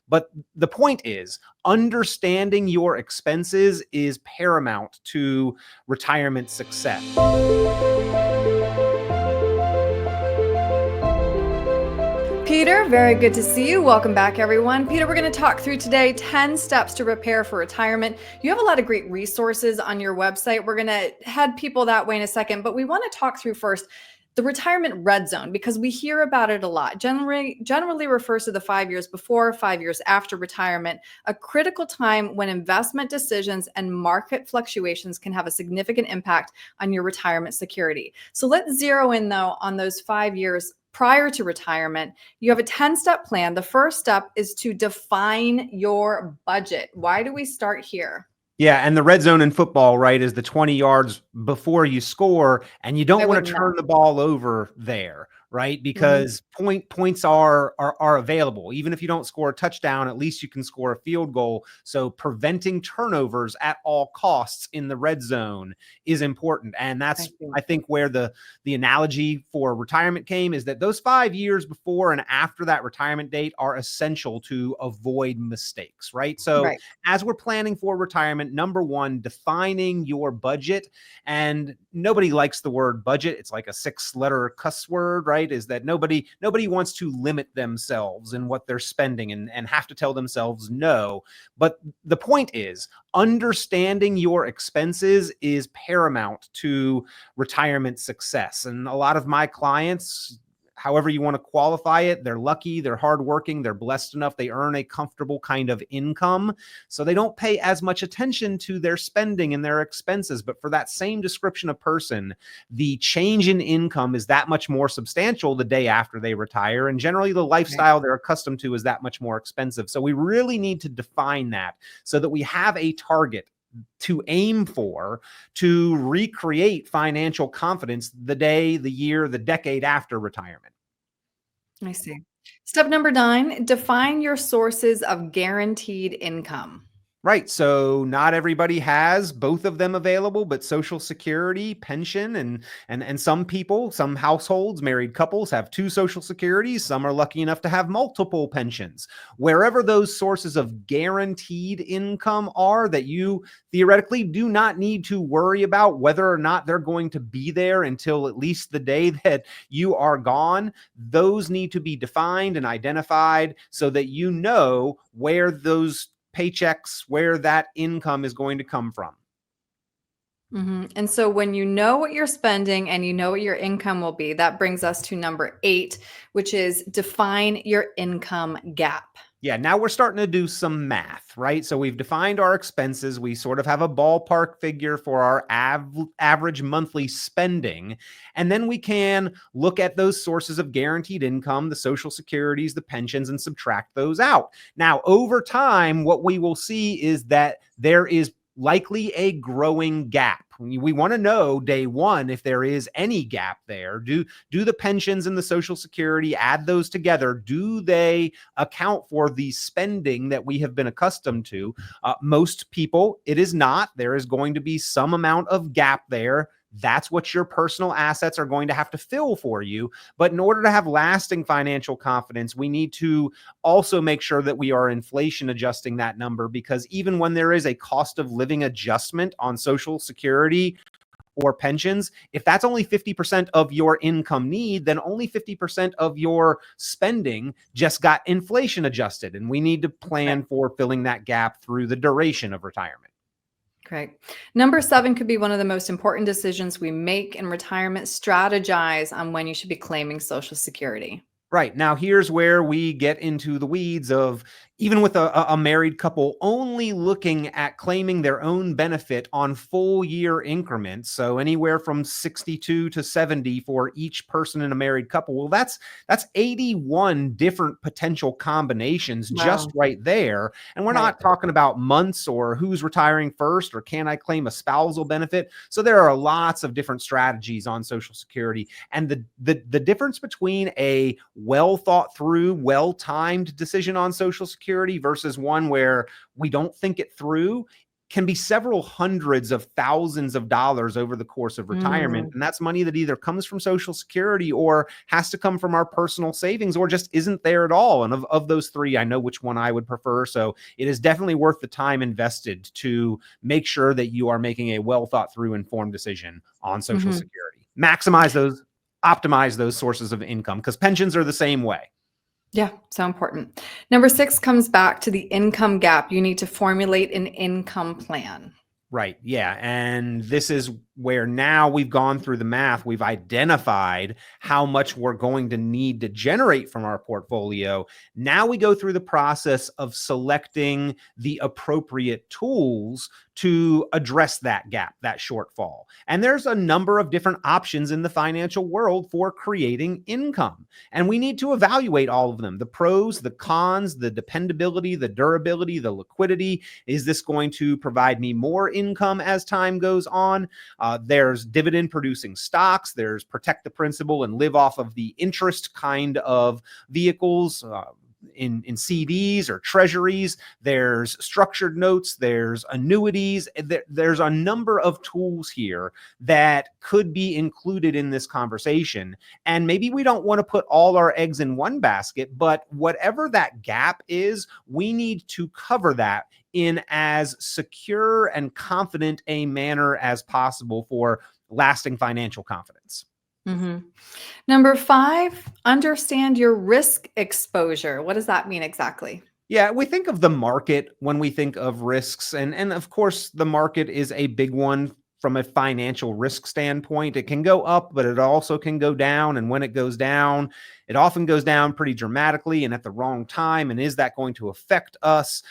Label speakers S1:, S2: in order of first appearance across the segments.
S1: But the point is, understanding your expenses is paramount to retirement success.
S2: Peter, very good to see you. Welcome back, everyone. Peter, we're going to talk through today 10 steps to prepare for retirement. You have a lot of great resources on your website. We're going to head people that way in a second, but we want to talk through first the retirement red zone, because we hear about it a lot. Generally refers to the 5 years before, 5 years after retirement, a critical time when investment decisions and market fluctuations can have a significant impact on your retirement security. So let's zero in, though, on those 5 years prior to retirement. You have a 10-step plan. The first step is to define your budget. Why do we start here?
S1: Yeah, and the red zone in football, right, is the 20 yards before you score, and you don't want to turn the ball over there, right? Because points are available. Even if you don't score a touchdown, at least you can score a field goal. So preventing turnovers at all costs in the red zone is important. And that's, I think, where the analogy for retirement came, is that those 5 years before and after that retirement date are essential to avoid mistakes, right? So as we're planning for retirement, number one, defining your budget. And nobody likes the word budget. It's like a 6-letter cuss word, right? Is that nobody wants to limit themselves in what they're spending and have to tell themselves no. But the point is, understanding your expenses is paramount to retirement success. And a lot of my clients, however you want to qualify it, they're lucky, they're hardworking, they're blessed enough, they earn a comfortable kind of income. So they don't pay as much attention to their spending and their expenses. But for that same description of person, the change in income is that much more substantial the day after they retire. And generally the lifestyle they're accustomed to is that much more expensive. So we really need to define that so that we have a target to aim for, to recreate financial confidence the day, the year, the decade after retirement.
S2: I see. Step number 9, define your sources of guaranteed income.
S1: Right. So not everybody has both of them available, but Social Security, pension, and some people, some households, married couples have 2 Social Securities. Some are lucky enough to have multiple pensions. Wherever those sources of guaranteed income are that you theoretically do not need to worry about whether or not they're going to be there until at least the day that you are gone, those need to be defined and identified so that you know where those paychecks, where that income is going to come from.
S2: And so when you know what you're spending and you know what your income will be, that brings us to number 8, which is define your income gap.
S1: Yeah, now we're starting to do some math, right? So we've defined our expenses. We sort of have a ballpark figure for our average monthly spending. And then we can look at those sources of guaranteed income, the Social Securities, the pensions, and subtract those out. Now, over time, what we will see is that there is likely a growing gap. We want to know day one if there is any gap there. Do the pensions and the Social Security, add those together, do they account for the spending that we have been accustomed to? Most people, it is not. There is going to be some amount of gap there. That's what your personal assets are going to have to fill for you. But in order to have lasting financial confidence, we need to also make sure that we are inflation adjusting that number, because even when there is a cost of living adjustment on Social Security or pensions, if that's only 50% of your income need, then only 50% of your spending just got inflation adjusted. And we need to plan for filling that gap through the duration of retirement.
S2: Great. Number 7 could be one of the most important decisions we make in retirement. Strategize on when you should be claiming Social Security.
S1: Right. Now, here's where we get into the weeds of, even with a married couple, only looking at claiming their own benefit on full year increments. So anywhere from 62 to 70 for each person in a married couple. Well, that's 81 different potential combinations just right there. And we're not talking about months or who's retiring first or can I claim a spousal benefit. So there are lots of different strategies on Social Security. And the difference between a well thought through, well timed decision on Social Security versus one where we don't think it through can be several hundreds of thousands of dollars over the course of retirement. And that's money that either comes from Social Security or has to come from our personal savings or just isn't there at all. And of those three, I know which one I would prefer. So it is definitely worth the time invested to make sure that you are making a well thought through, informed decision on Social Security. Optimize those sources of income, because pensions are the same way.
S2: Yeah, so important. Number 6 comes back to the income gap. You need to formulate an income plan.
S1: Right. Yeah. And this is where now we've gone through the math. We've identified how much we're going to need to generate from our portfolio. Now we go through the process of selecting the appropriate tools to address that gap, that shortfall. And there's a number of different options in the financial world for creating income. And we need to evaluate all of them: the pros, the cons, the dependability, the durability, the liquidity. Is this going to provide me more income as time goes on? There's dividend producing stocks. There's protect the principal and live off of the interest kind of vehicles. In CDs or treasuries, there's structured notes, there's annuities. There's a number of tools here that could be included in this conversation. And maybe we don't want to put all our eggs in one basket, but whatever that gap is, we need to cover that in as secure and confident a manner as possible for lasting financial confidence.
S2: Number 5, understand your risk exposure. What does that mean exactly?
S1: Yeah, we think of the market when we think of risks. And of course, the market is a big one from a financial risk standpoint. It can go up, but it also can go down. And when it goes down, it often goes down pretty dramatically and at the wrong time. And is that going to affect us?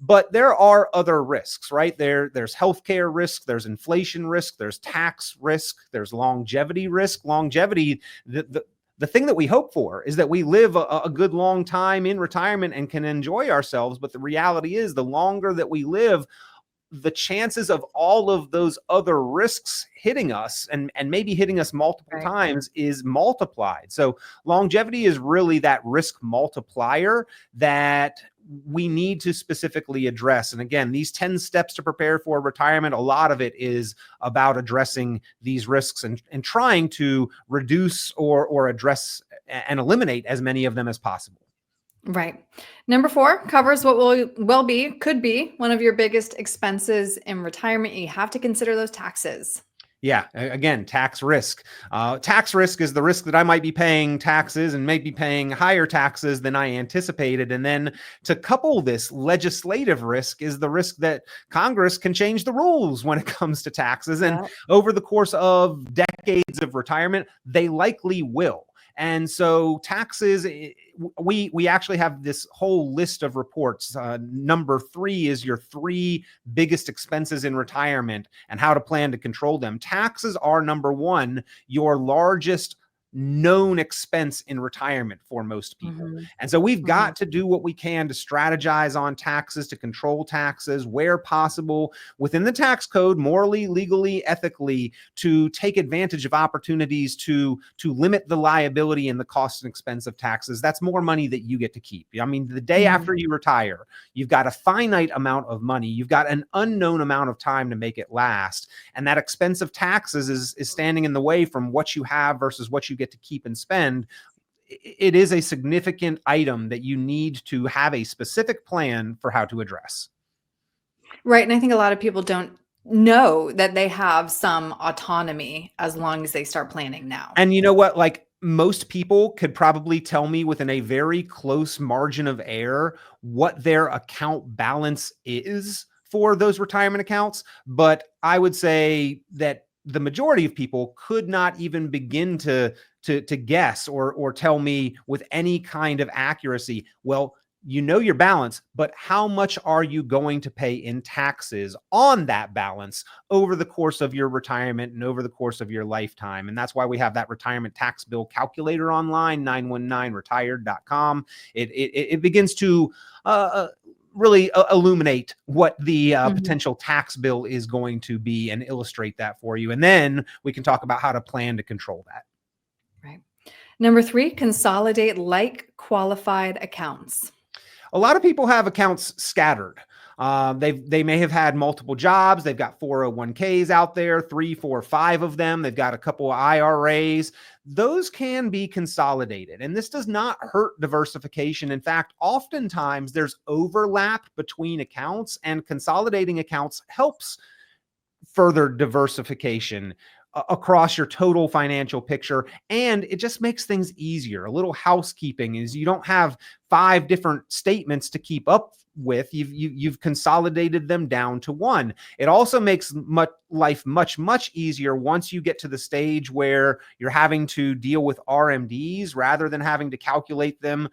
S1: But there are other risks, right? There's healthcare risk, there's inflation risk, there's tax risk, there's longevity risk. Longevity, the thing that we hope for is that we live a good long time in retirement and can enjoy ourselves. But the reality is, the longer that we live, the chances of all of those other risks hitting us and maybe hitting us multiple times is multiplied. So longevity is really that risk multiplier that we need to specifically address. And again, these 10 steps to prepare for retirement, a lot of it is about addressing these risks and trying to reduce or address and eliminate as many of them as possible.
S2: Right. Number 4 covers what could be one of your biggest expenses in retirement. You have to consider those taxes.
S1: Yeah. Again, tax risk. Tax risk is the risk that I might be paying taxes and maybe paying higher taxes than I anticipated. And then to couple this, legislative risk is the risk that Congress can change the rules when it comes to taxes. And over the course of decades of retirement, they likely will. And so taxes, we actually have this whole list of reports. Number 3 is your 3 biggest expenses in retirement and how to plan to control them. Taxes are number 1, your largest known expense in retirement for most people. And so we've got to do what we can to strategize on taxes, to control taxes where possible within the tax code, morally, legally, ethically, to take advantage of opportunities to limit the liability and the cost and expense of taxes. That's more money that you get to keep. I mean, the day after you retire, you've got a finite amount of money. You've got an unknown amount of time to make it last. And that expense of taxes is standing in the way from what you have versus what you get to keep and spend. It is a significant item that you need to have a specific plan for how to address.
S2: Right. And I think a lot of people don't know that they have some autonomy as long as they start planning now.
S1: And you know what? Like, most people could probably tell me within a very close margin of error what their account balance is for those retirement accounts. But I would say that the majority of people could not even begin to guess or tell me with any kind of accuracy, well, you know your balance, but how much are you going to pay in taxes on that balance over the course of your retirement and over the course of your lifetime? And that's why we have that retirement tax bill calculator online, 919retired.com. It begins to really illuminate what the potential tax bill is going to be and illustrate that for you. And then we can talk about how to plan to control that.
S2: Right. Number 3, consolidate like qualified accounts.
S1: A lot of people have accounts scattered. They may have had multiple jobs. They've got 401ks out there, 3, 4, 5 of them. They've got a couple of IRAs. Those can be consolidated. And this does not hurt diversification. In fact, oftentimes there's overlap between accounts, and consolidating accounts helps further diversification across your total financial picture. And it just makes things easier. A little housekeeping is you don't have 5 different statements to keep up with. You've consolidated them down to one. It also makes life much easier once you get to the stage where you're having to deal with RMDs rather than having to calculate them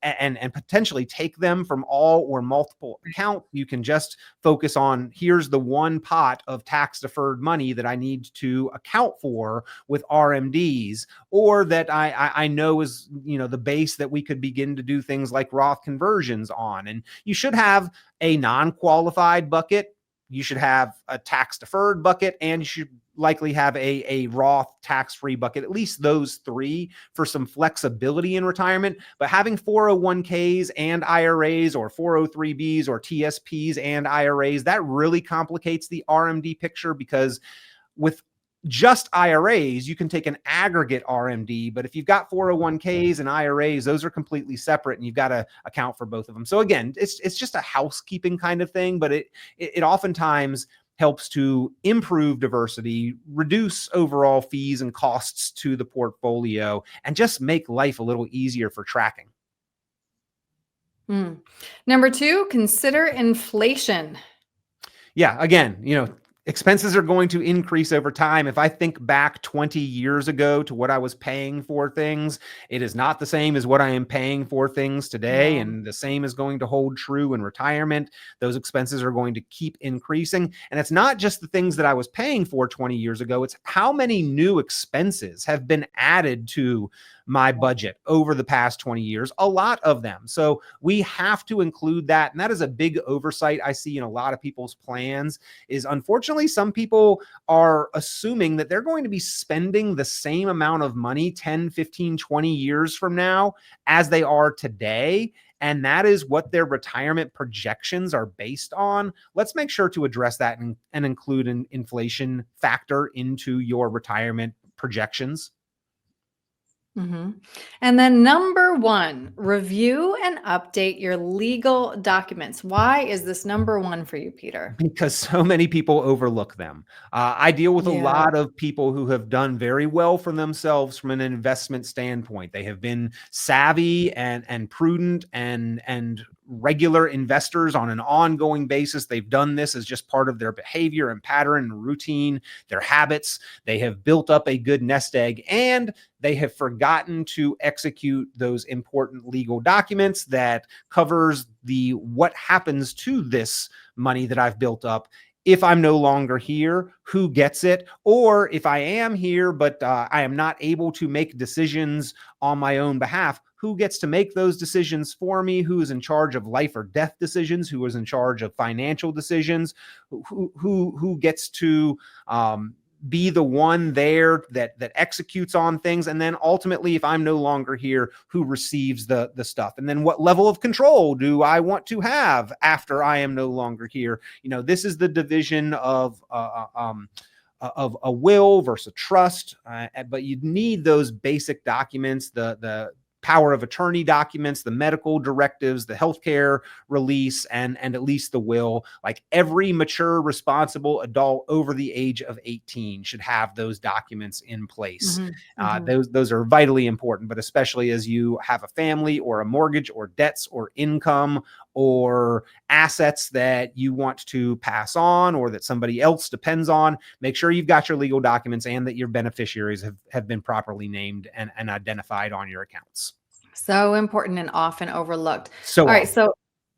S1: and potentially take them from all or multiple accounts. You can just focus on, here's the one pot of tax deferred money that I need to account for with RMDs, or that I know is, the base that we could begin to do things like Roth conversions on. And you should have a non-qualified bucket, you should have a tax deferred bucket, and you should likely have a Roth tax-free bucket, at least those 3 for some flexibility in retirement. But having 401ks and IRAs, or 403bs or TSPs and IRAs, that really complicates the RMD picture, because with just IRAs, you can take an aggregate RMD, but if you've got 401ks and IRAs, those are completely separate, and you've got to account for both of them. So again, it's just a housekeeping kind of thing, but it oftentimes helps to improve diversity, reduce overall fees and costs to the portfolio, and just make life a little easier for tracking.
S2: Number 2, consider inflation.
S1: Yeah, again, expenses are going to increase over time. If I think back 20 years ago to what I was paying for things, it is not the same as what I am paying for things today. And the same is going to hold true in retirement. Those expenses are going to keep increasing. And it's not just the things that I was paying for 20 years ago. It's how many new expenses have been added to my budget over the past 20 years, a lot of them. So we have to include that. And that is a big oversight I see in a lot of people's plans, is unfortunately, some people are assuming that they're going to be spending the same amount of money 10, 15, 20 years from now as they are today. And that is what their retirement projections are based on. Let's make sure to address that and include an inflation factor into your retirement projections.
S2: And then number 1, review and update your legal documents. Why is this number 1 for you, Peter?
S1: Because so many people overlook them. I deal with a lot of people who have done very well for themselves from an investment standpoint. They have been savvy and prudent and regular investors on an ongoing basis. They've done this as just part of their behavior and pattern and routine, their habits. They have built up a good nest egg, and they have forgotten to execute those important legal documents that covers what happens to this money that I've built up. If I'm no longer here, who gets it? Or if I am here, but I am not able to make decisions on my own behalf, who gets to make those decisions for me? Who is in charge of life or death decisions? Who is in charge of financial decisions? Who gets to be the one there that executes on things? And then ultimately, if I'm no longer here, who receives the stuff? And then what level of control do I want to have after I am no longer here? This is the division of a will versus trust, but you need those basic documents, the power of attorney documents, the medical directives, the healthcare release, and at least the will. Like every mature, responsible adult over the age of 18 should have those documents in place. Those are vitally important, but especially as you have a family or a mortgage or debts or income or assets that you want to pass on or that somebody else depends on, make sure you've got your legal documents and that your beneficiaries have been properly named and identified on your accounts.
S2: So important and often overlooked.
S1: All
S2: right. So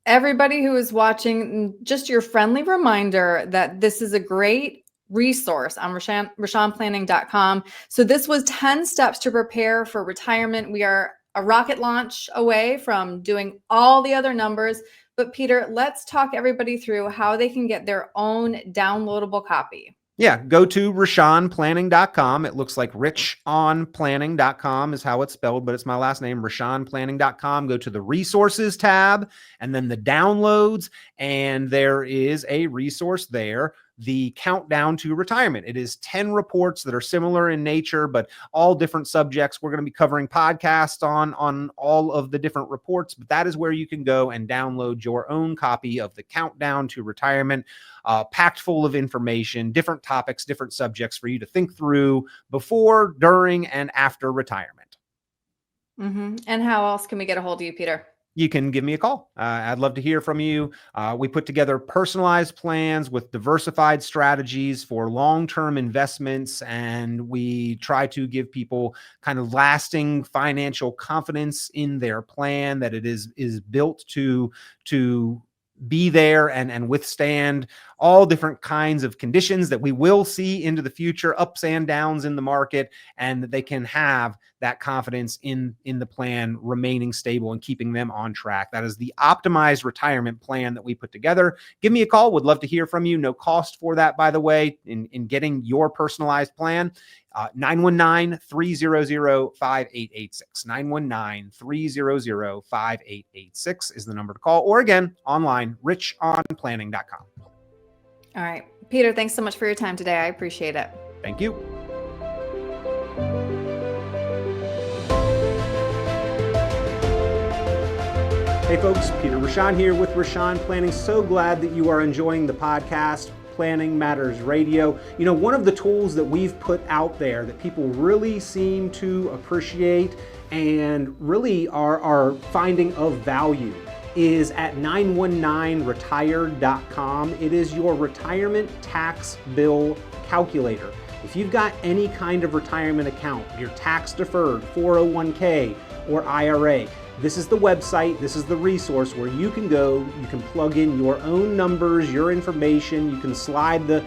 S2: everybody who is watching, just your friendly reminder that this is a great resource on RichonPlanning.com. So this was 10 steps to prepare for retirement. We are a rocket launch away from doing all the other numbers. But Peter, let's talk everybody through how they can get their own downloadable copy.
S1: Yeah, go to RichonPlanning.com. It looks like richonplanning.com is how it's spelled, but it's my last name, RichonPlanning.com. Go to the resources tab and then the downloads, and there is a resource there, the countdown to retirement. It is 10 reports that are similar in nature, but all different subjects. We're going to be covering podcasts on all of the different reports, but that is where you can go and download your own copy of the countdown to retirement. Packed full of information, different topics, different subjects for you to think through before, during, and after retirement.
S2: And how else can we get a hold of you, Peter?
S1: You can give me a call. I'd love to hear from you. We put together personalized plans with diversified strategies for long-term investments, and we try to give people kind of lasting financial confidence in their plan, that it is built to be there and withstand all different kinds of conditions that we will see into the future, ups and downs in the market, and that they can have that confidence in the plan remaining stable and keeping them on track. That is the optimized retirement plan that we put together. Give me a call. Would love to hear from you. No cost for that, by the way, in getting your personalized plan. 919-300-5886. 919-300-5886 is the number to call. Or again, online, richonplanning.com.
S2: All right. Peter, thanks so much for your time today. I appreciate it.
S1: Thank you. Hey folks, Peter Richon here with Richon Planning. So glad that you are enjoying the podcast, Planning Matters Radio. You know, one of the tools that we've put out there that people really seem to appreciate and really are finding of value is at 919retired.com. It is your retirement tax bill calculator. If you've got any kind of retirement account, your tax deferred, 401k, or IRA, this is the website, this is the resource where you can go, you can plug in your own numbers, your information, you can slide the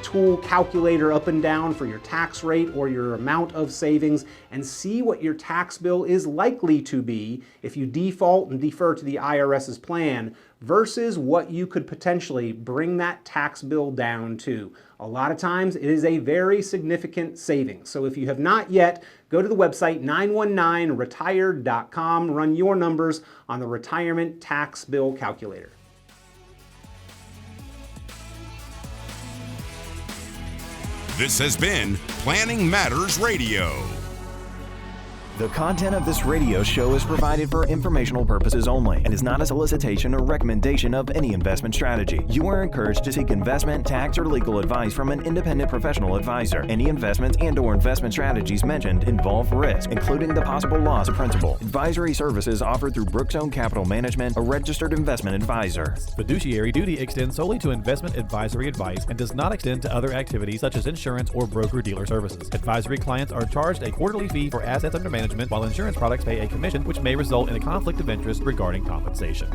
S1: tool calculator up and down for your tax rate or your amount of savings and see what your tax bill is likely to be if you default and defer to the IRS's plan versus what you could potentially bring that tax bill down to. A lot of times it is a very significant savings. So if you have not yet, go to the website 919retired.com, run your numbers on the retirement tax bill calculator.
S3: This has been Planning Matters Radio.
S4: The content of this radio show is provided for informational purposes only and is not a solicitation or recommendation of any investment strategy. You are encouraged to seek investment, tax, or legal advice from an independent professional advisor. Any investments and/or investment strategies mentioned involve risk, including the possible loss of principal. Advisory services offered through Brookstone Capital Management, a registered investment advisor.
S5: Fiduciary duty extends solely to investment advisory advice and does not extend to other activities such as insurance or broker-dealer services. Advisory clients are charged a quarterly fee for assets under management, while insurance products pay a commission, which may result in a conflict of interest regarding compensation.